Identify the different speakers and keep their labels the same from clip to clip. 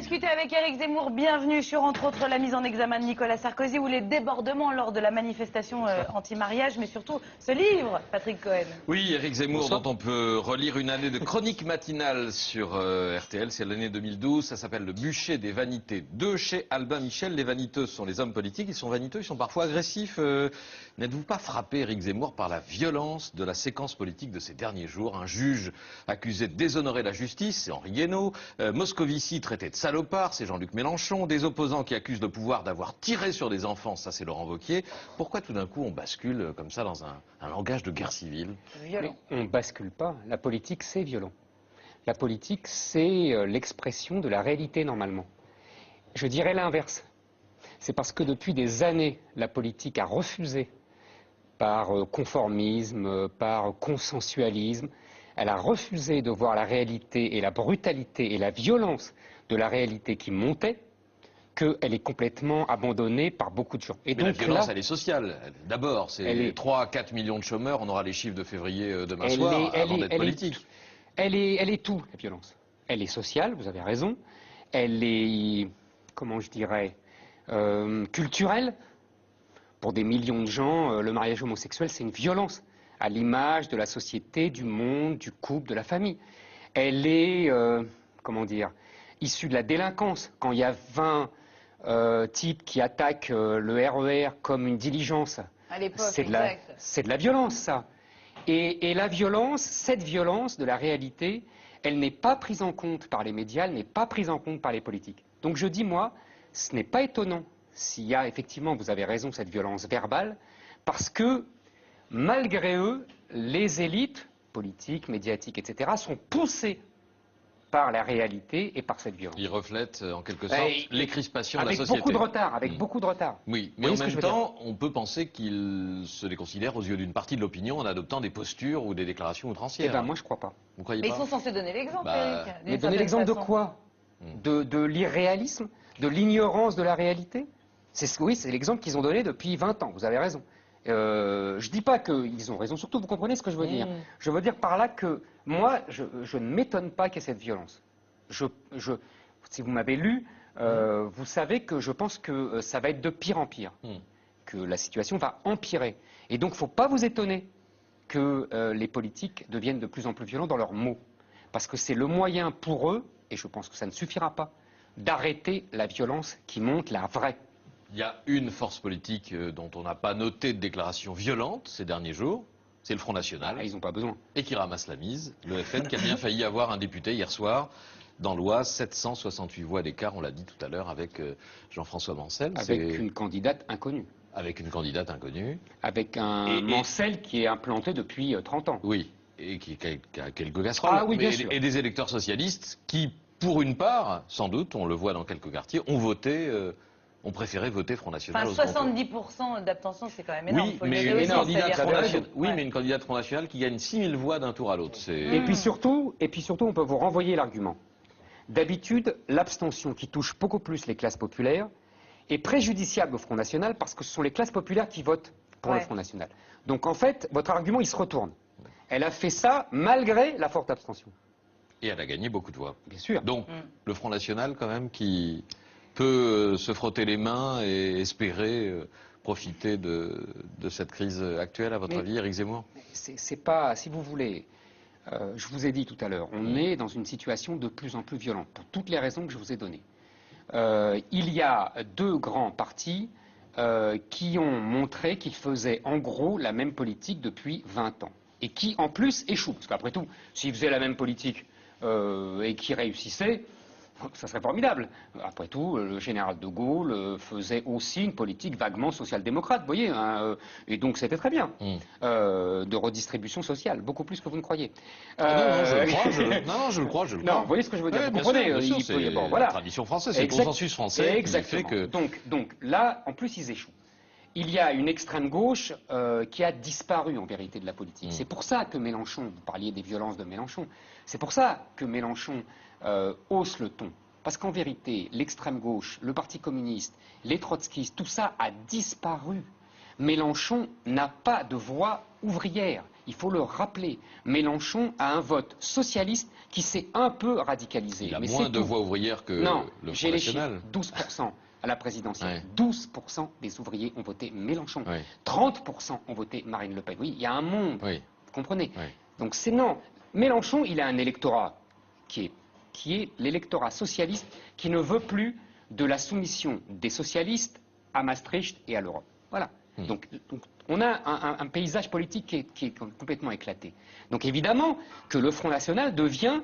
Speaker 1: discuter avec Éric Zemmour. Bienvenue sur, entre autres, la mise en examen de Nicolas Sarkozy ou les débordements lors de la manifestation anti-mariage, mais surtout ce livre, Patrick Cohen.
Speaker 2: Oui, Éric Zemmour, dont on peut relire une année de chronique matinale sur RTL. C'est l'année 2012. Ça s'appelle Le bûcher des vanités de chez Albin Michel. Les vaniteux sont les hommes politiques. Ils sont vaniteux, ils sont parfois agressifs. N'êtes-vous pas frappé, Éric Zemmour, par la violence de la séquence politique de ces derniers jours? Un juge accusé de déshonorer la justice, c'est Henri Guénaud. Moscovici traité de salopard, c'est Jean-Luc Mélenchon. Des opposants qui accusent le pouvoir d'avoir tiré sur des enfants, ça c'est Laurent Wauquiez. Pourquoi tout d'un coup on bascule comme ça dans un langage de guerre civile?
Speaker 1: Violent.
Speaker 3: On ne bascule pas. La politique, c'est violent. La politique, c'est l'expression de la réalité normalement. Je dirais l'inverse. C'est parce que depuis des années, la politique a refusé, par conformisme, par consensualisme, elle a refusé de voir la réalité et la brutalité et la violence de la réalité qui montait, qu'elle est complètement abandonnée par beaucoup de gens. Et
Speaker 2: mais
Speaker 3: donc,
Speaker 2: la violence,
Speaker 3: là,
Speaker 2: elle est sociale. D'abord, c'est 3 à 4 millions de chômeurs. On aura les chiffres de février demain soir, avant d'être politique.
Speaker 3: Elle est tout, la violence. Elle est sociale, vous avez raison. Elle est, comment je dirais, culturelle. Pour des millions de gens, le mariage homosexuel, c'est une violence à l'image de la société, du monde, du couple, de la famille. Elle est, comment dire, issue de la délinquance. Quand il y a 20 types qui attaquent le RER comme une diligence, c'est de la violence, ça. Et la violence, cette violence de la réalité, elle n'est pas prise en compte par les médias, elle n'est pas prise en compte par les politiques. Donc je dis, moi, ce n'est pas étonnant s'il y a effectivement, vous avez raison, cette violence verbale, parce que malgré eux, les élites politiques, médiatiques, etc., sont poussées par la réalité et par cette violence.
Speaker 2: Ils reflètent en quelque sorte les crispations de la société.
Speaker 3: Avec beaucoup de retard, avec beaucoup de retard.
Speaker 2: Oui, mais en même temps, on peut penser qu'ils se les considèrent aux yeux d'une partie de l'opinion en adoptant des postures ou des déclarations outrancières.
Speaker 3: Eh bien, moi, je ne crois pas.
Speaker 2: Vous croyez
Speaker 1: Mais
Speaker 2: pas?
Speaker 1: ils sont censés donner l'exemple, Éric.
Speaker 3: Mais donner l'exemple de quoi? De l'irréalisme? De l'ignorance de la réalité? Oui, c'est l'exemple qu'ils ont donné depuis 20 ans, vous avez raison. Je ne dis pas qu'ils ont raison, surtout vous comprenez ce que je veux dire. Je veux dire par là que moi, je ne m'étonne pas qu'il y ait cette violence. Si vous m'avez lu, vous savez que je pense que ça va être de pire en pire, que la situation va empirer. Et donc il ne faut pas vous étonner que les politiques deviennent de plus en plus violents dans leurs mots. Parce que c'est le moyen pour eux, et je pense que ça ne suffira pas, d'arrêter la violence qui monte, la vraie.
Speaker 2: Il y a une force politique dont on n'a pas noté de déclaration violente ces derniers jours, c'est le Front National.
Speaker 3: Ils n'ont pas besoin.
Speaker 2: Et qui ramasse la mise, le FN, qui a bien failli avoir un député hier soir dans l'Oise, 768 voix d'écart, on l'a dit tout à l'heure, avec Jean-François Mancel.
Speaker 3: Avec une candidate inconnue.
Speaker 2: Avec une candidate inconnue.
Speaker 3: Avec un Mancel qui est implanté depuis 30 ans.
Speaker 2: Oui, et qui a quelques casseroles.
Speaker 3: Ah oui, bien sûr.
Speaker 2: Et des électeurs socialistes qui, pour une part, sans doute, on le voit dans quelques quartiers, ont voté... ont préféré voter Front National.
Speaker 1: Enfin, 70% d'abstention, c'est quand même énorme.
Speaker 2: Oui, mais une candidate Front National qui gagne 6000 voix d'un tour à l'autre.
Speaker 3: Et puis surtout, on peut vous renvoyer l'argument. D'habitude, l'abstention qui touche beaucoup plus les classes populaires est préjudiciable au Front National parce que ce sont les classes populaires qui votent pour le Front National. Donc en fait, votre argument, il se retourne. Elle a fait ça malgré la forte abstention.
Speaker 2: Et elle a gagné beaucoup de voix.
Speaker 3: Bien sûr.
Speaker 2: Donc, le Front National, quand même, qui peut se frotter les mains et espérer profiter de cette crise actuelle, à votre avis, Éric Zemmour?
Speaker 3: C'est pas, si vous voulez, je vous ai dit tout à l'heure, on est dans une situation de plus en plus violente, pour toutes les raisons que je vous ai données. Il y a 2 grands partis qui ont montré qu'ils faisaient en gros la même politique depuis 20 ans, et qui en plus échouent, parce qu'après tout, s'ils faisaient la même politique et qu'ils réussissaient, ça serait formidable. Après tout, le général de Gaulle faisait aussi une politique vaguement social-démocrate, vous voyez, hein, et donc c'était très bien, de redistribution sociale, beaucoup plus que vous ne croyez.
Speaker 2: Non, je le crois.
Speaker 3: Non, vous voyez ce que je veux dire, vous comprenez,
Speaker 2: c'est la tradition française, c'est le consensus français.
Speaker 3: Exactement.
Speaker 2: Qui fait que...
Speaker 3: Donc là, en plus, ils échouent. Il y a une extrême gauche qui a disparu en vérité de la politique. C'est pour ça que Mélenchon, vous parliez des violences de Mélenchon, c'est pour ça que Mélenchon hausse le ton. Parce qu'en vérité, l'extrême gauche, le Parti communiste, les trotskistes, tout ça a disparu. Mélenchon n'a pas de voix ouvrière. Il faut le rappeler. Mélenchon a un vote socialiste qui s'est un peu radicalisé.
Speaker 2: Il a
Speaker 3: mais
Speaker 2: moins de voix ouvrières que
Speaker 3: non,
Speaker 2: le
Speaker 3: j'ai
Speaker 2: Front
Speaker 3: les chiffres.
Speaker 2: National.
Speaker 3: 12% à la présidentielle.
Speaker 2: Ouais.
Speaker 3: 12% des ouvriers ont voté Mélenchon.
Speaker 2: Ouais.
Speaker 3: 30% ont voté Marine Le Pen. Oui, il y a un monde.
Speaker 2: Oui.
Speaker 3: Vous comprenez?
Speaker 2: Oui.
Speaker 3: Donc c'est non. Mélenchon, il a un électorat qui est l'électorat socialiste qui ne veut plus de la soumission des socialistes à Maastricht et à l'Europe. Voilà. Donc, on a un paysage politique qui est complètement éclaté. Donc évidemment que le Front National devient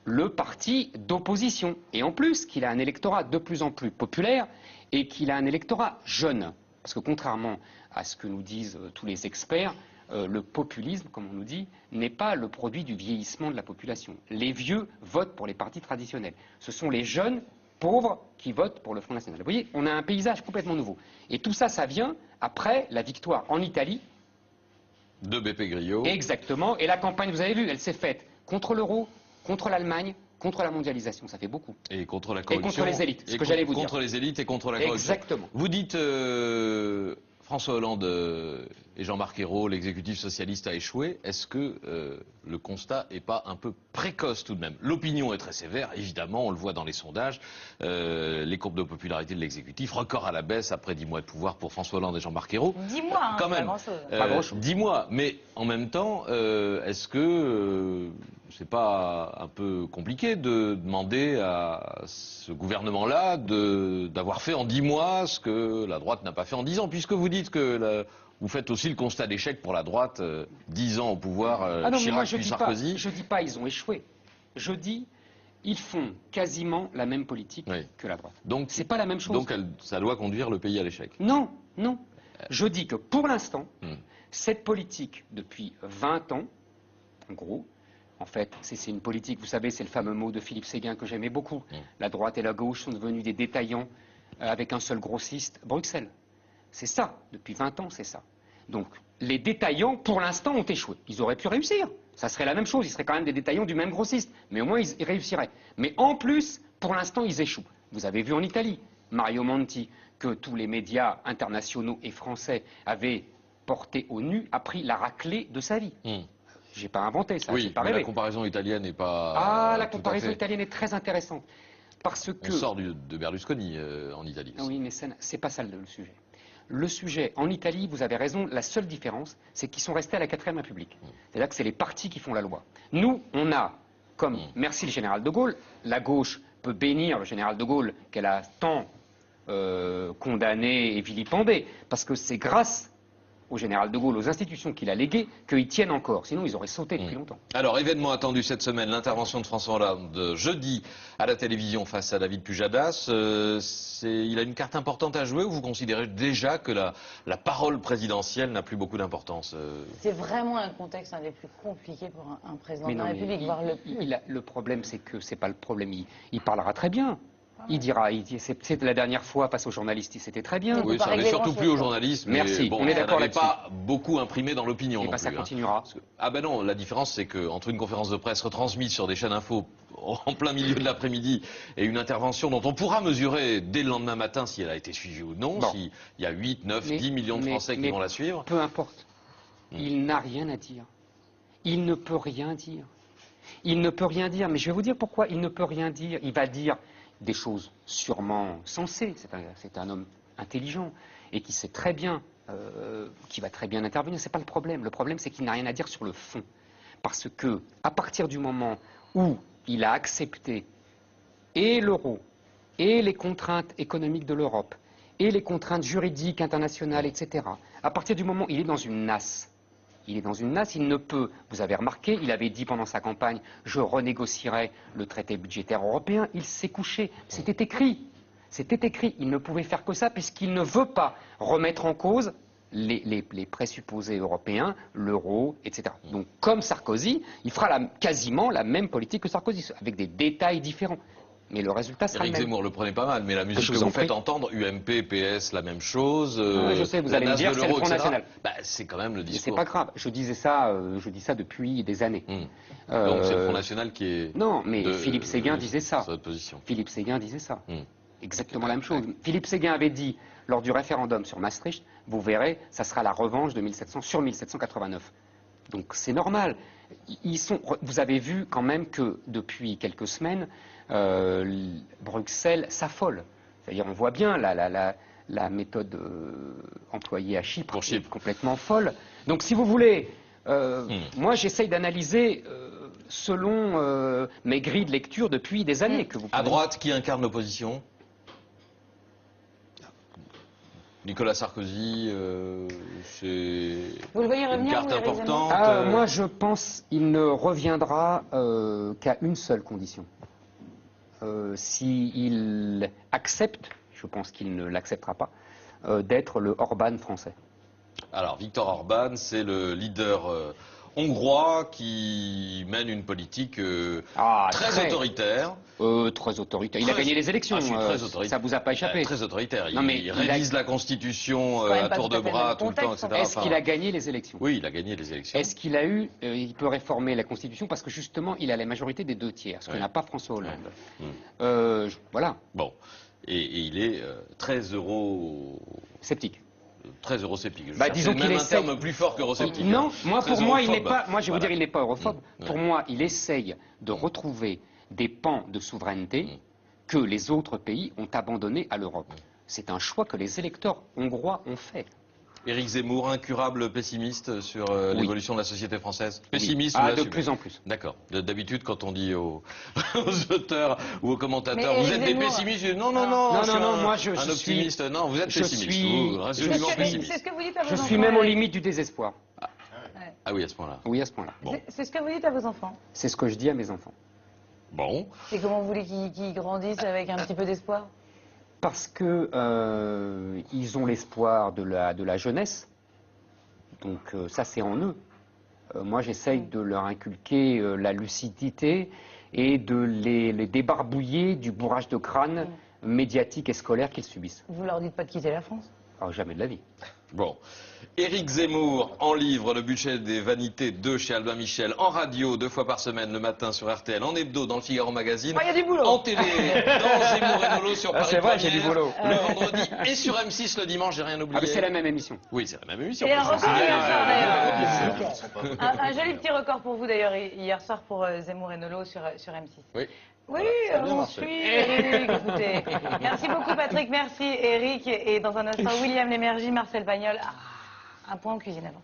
Speaker 3: le parti d'opposition. Et en plus qu'il a un électorat de plus en plus populaire et qu'il a un électorat jeune. Parce que contrairement à ce que nous disent tous les experts, le populisme, comme on nous dit, n'est pas le produit du vieillissement de la population. Les vieux votent pour les partis traditionnels. Ce sont les jeunes pauvres qui votent pour le Front National. Vous voyez, on a un paysage complètement nouveau. Et tout ça, ça vient après la victoire en Italie.
Speaker 2: De Beppe Grillo.
Speaker 3: Exactement. Et la campagne, vous avez vu, elle s'est faite contre l'euro, contre l'Allemagne, contre la mondialisation. Ça fait beaucoup.
Speaker 2: Et contre la corruption.
Speaker 3: Et contre les élites, ce que j'allais vous dire.
Speaker 2: Contre les élites et contre la corruption.
Speaker 3: Exactement.
Speaker 2: Vous dites François Hollande et Jean-Marc Ayrault, l'exécutif socialiste a échoué. Est-ce que le constat n'est pas un peu précoce tout de même? L'opinion est très sévère, évidemment, on le voit dans les sondages. Les courbes de popularité de l'exécutif, record à la baisse après 10 mois de pouvoir pour François Hollande et Jean-Marc Ayrault.
Speaker 1: 10 mois, hein,
Speaker 2: quand même.
Speaker 1: pas
Speaker 3: grand-chose.
Speaker 2: 10 mois, mais en même temps, est-ce que c'est pas un peu compliqué de demander à ce gouvernement-là d'avoir fait en 10 mois ce que la droite n'a pas fait en 10 ans, puisque vous dites que vous faites aussi le constat d'échec pour la droite, 10 ans au pouvoir,
Speaker 3: Ah non, mais
Speaker 2: Chirac
Speaker 3: moi,
Speaker 2: puis Sarkozy.
Speaker 3: je dis pas ils ont échoué. Je dis ils font quasiment la même politique
Speaker 2: Oui.
Speaker 3: que la droite.
Speaker 2: Donc
Speaker 3: C'est pas la même chose.
Speaker 2: Donc ça doit conduire le pays à l'échec.
Speaker 3: Non, non. Je dis que pour l'instant,
Speaker 2: Hmm.
Speaker 3: cette politique, depuis 20 ans, en gros, en fait, c'est une politique, vous savez, c'est le fameux mot de Philippe Séguin que j'aimais beaucoup. La droite et la gauche sont devenus des détaillants avec un seul grossiste, Bruxelles. C'est ça, depuis 20 ans, c'est ça. Donc, les détaillants, pour l'instant, ont échoué. Ils auraient pu réussir. Ça serait la même chose, ils seraient quand même des détaillants du même grossiste. Mais au moins, ils réussiraient. Mais en plus, pour l'instant, ils échouent. Vous avez vu en Italie, Mario Monti, que tous les médias internationaux et français avaient porté au nu, a pris la raclée de sa vie. J'ai pas inventé ça,
Speaker 2: Oui,
Speaker 3: j'ai pas
Speaker 2: mais
Speaker 3: rêvé.
Speaker 2: la comparaison italienne n'est pas...
Speaker 3: Ah, la
Speaker 2: tout à
Speaker 3: comparaison
Speaker 2: fait.
Speaker 3: italienne est très intéressante. Parce que...
Speaker 2: On sort de Berlusconi en Italie.
Speaker 3: Ah oui, mais c'est pas ça le sujet. Le sujet, en Italie, vous avez raison, la seule différence, c'est qu'ils sont restés à la 4ème République. C'est-à-dire que c'est les partis qui font la loi. Nous, on a, comme, merci le général de Gaulle, la gauche peut bénir le général de Gaulle qu'elle a tant condamné et vilipendé, parce que c'est grâce au général de Gaulle, aux institutions qu'il a léguées, qu'ils tiennent encore. Sinon, ils auraient sauté depuis longtemps.
Speaker 2: Alors, événement attendu cette semaine, l'intervention de François Hollande jeudi à la télévision face à David Pujadas. Il a une carte importante à jouer ou vous considérez déjà que la parole présidentielle n'a plus beaucoup d'importance
Speaker 1: C'est vraiment un contexte un des plus compliqués pour un président de la République, voire le plus.
Speaker 3: Le problème, c'est que c'est pas le problème. Il parlera très bien. Il dira, c'est la dernière fois face aux journalistes, c'était très bien.
Speaker 1: Oui,
Speaker 2: Oui, ça n'est surtout plus aux journalistes. Mais
Speaker 3: merci,
Speaker 2: bon,
Speaker 3: on est d'accord
Speaker 2: là-dessus.
Speaker 3: là-dessus.
Speaker 2: Pas beaucoup imprimé dans l'opinion
Speaker 3: Et
Speaker 2: non
Speaker 3: bien, ça
Speaker 2: plus.
Speaker 3: continuera.
Speaker 2: Ah ben non, la différence c'est qu'entre une conférence de presse retransmise sur des chaînes info en plein milieu de l'après-midi et une intervention dont on pourra mesurer dès le lendemain matin si elle a été suivie ou non,
Speaker 3: Bon.
Speaker 2: s'il y a 8, 9, 10 millions de Français qui vont la suivre.
Speaker 3: Peu importe. Il n'a rien à dire. Il ne peut rien dire. Il ne peut rien dire. Mais je vais vous dire pourquoi il ne peut rien dire. Il va dire des choses sûrement sensées. C'est un homme intelligent et qui sait très bien, qui va très bien intervenir. C'est pas le problème. Le problème, c'est qu'il n'a rien à dire sur le fond. Parce que, à partir du moment où il a accepté et l'euro, et les contraintes économiques de l'Europe, et les contraintes juridiques internationales, etc., à partir du moment où il est dans une nasse, il est dans une nasse, il ne peut, vous avez remarqué, il avait dit pendant sa campagne, je renégocierai le traité budgétaire européen, il s'est couché, c'était écrit, il ne pouvait faire que ça puisqu'il ne veut pas remettre en cause les présupposés européens, l'euro, etc. Donc comme Sarkozy, il fera quasiment la même politique que Sarkozy, avec des détails différents. Mais le résultat sera
Speaker 2: Éric
Speaker 3: le même.
Speaker 2: Zemmour le prenait pas mal, mais la musique
Speaker 3: Je
Speaker 2: que
Speaker 3: vous en
Speaker 2: vous faites
Speaker 3: prie.
Speaker 2: entendre, UMP, PS, la même chose.
Speaker 3: Je sais, vous
Speaker 2: la
Speaker 3: allez me
Speaker 2: nasse
Speaker 3: dire,
Speaker 2: de
Speaker 3: c'est le
Speaker 2: l'euro,
Speaker 3: Front
Speaker 2: etc.
Speaker 3: National.
Speaker 2: Bah, c'est quand même le
Speaker 3: Mais c'est
Speaker 2: discours.
Speaker 3: pas grave, je dis ça depuis des années.
Speaker 2: Donc c'est le Front National qui est...
Speaker 3: Non, mais Philippe Séguin disait ça.
Speaker 2: Votre position.
Speaker 3: Philippe Séguin disait ça. Exactement la même chose. Philippe Séguin avait dit, lors du référendum sur Maastricht, vous verrez, ça sera la revanche de 1789. Donc c'est normal. Vous avez vu quand même que depuis quelques semaines, Bruxelles s'affole. C'est-à-dire on voit bien la méthode employée à Chypre est complètement folle. Donc si vous voulez, moi j'essaye d'analyser selon mes grilles de lecture depuis des années. Que vous
Speaker 2: à droite, qui incarne l'opposition? Nicolas Sarkozy, c'est
Speaker 1: vous le voyez
Speaker 2: une
Speaker 1: revenir,
Speaker 2: carte
Speaker 1: vous, Éric Zemmour?
Speaker 2: importante.
Speaker 3: Moi je pense qu'il ne reviendra qu'à une seule condition. S'il accepte, je pense qu'il ne l'acceptera pas, d'être le Orban français.
Speaker 2: Alors, Viktor Orban, c'est le leader hongrois qui mène une politique très autoritaire.
Speaker 3: Très autoritaire. Il a gagné les élections.
Speaker 2: Très autoritaire.
Speaker 3: Ça vous a pas échappé.
Speaker 2: Très autoritaire.
Speaker 3: Non, mais
Speaker 2: il révise la Constitution à tour de bras tout le temps, etc.
Speaker 3: Est-ce qu'il a gagné les élections?
Speaker 2: Oui, il a gagné les élections.
Speaker 3: Est-ce qu'il a eu... il peut réformer la Constitution parce que justement, il a la majorité des 2 tiers, ce que n'a pas François Hollande. Voilà.
Speaker 2: Bon. Et il est très
Speaker 3: sceptique.
Speaker 2: Très eurosceptique.
Speaker 3: Disons qu'il
Speaker 2: même
Speaker 3: essaie...
Speaker 2: un terme plus fort qu'eurosceptique.
Speaker 3: Non, pour moi, il n'est pas. Moi, je vais
Speaker 2: voilà.
Speaker 3: vous dire, il n'est pas europhobe. Pour moi, il essaye de retrouver des pans de souveraineté que les autres pays ont abandonnés à l'Europe. C'est un choix que les électeurs hongrois ont fait.
Speaker 2: Éric Zemmour, incurable pessimiste sur l'évolution de la société française. Pessimiste
Speaker 3: de plus en plus.
Speaker 2: D'accord. D'habitude, quand on dit aux auteurs ou aux commentateurs,
Speaker 1: mais
Speaker 2: vous êtes des pessimistes, non, moi je suis optimiste. Non, vous êtes pessimiste. Vous, résolument pessimiste.
Speaker 1: C'est ce que vous dites à vos enfants.
Speaker 3: Je suis même aux limites du désespoir.
Speaker 2: Ah oui, à ce point-là.
Speaker 3: Oui, à ce point-là.
Speaker 2: Bon.
Speaker 1: C'est ce que vous dites à vos enfants.
Speaker 3: C'est ce que je dis à mes enfants.
Speaker 2: Bon.
Speaker 1: Et comment vous voulez qu'ils grandissent avec un petit peu d'espoir?
Speaker 3: Parce que ils ont l'espoir de la jeunesse. Donc ça, c'est en eux. Moi, j'essaye de leur inculquer la lucidité et de les débarbouiller du bourrage de crâne médiatique et scolaire qu'ils subissent.
Speaker 1: Vous leur dites pas de quitter la France?
Speaker 3: Alors, jamais de la vie.
Speaker 2: Bon. Éric Zemmour, en livre, Le budget des vanités 2 chez Albin Michel, en radio 2 fois par semaine, le matin sur RTL, en hebdo dans le Figaro Magazine,
Speaker 1: il y a du boulot.
Speaker 2: en télé dans Zemmour et Nolo sur Paris
Speaker 3: c'est vrai, j'ai du boulot.
Speaker 2: le vendredi et sur M6 le dimanche, j'ai rien oublié.
Speaker 3: Ah, mais c'est la même émission.
Speaker 2: Oui, c'est la même émission.
Speaker 1: Et un record hier soir d'ailleurs. Un joli
Speaker 2: Oui.
Speaker 1: petit record pour vous d'ailleurs hier soir pour Zemmour et Nolo sur M6.
Speaker 2: Oui.
Speaker 1: Oui,
Speaker 2: Voilà, ça a bien
Speaker 1: on
Speaker 2: marché.
Speaker 1: suit Eric, écoutez. Merci beaucoup Patrick, merci Eric. Et dans un instant, William Lémergie, Marcel Pagnol. Un point en cuisine avant.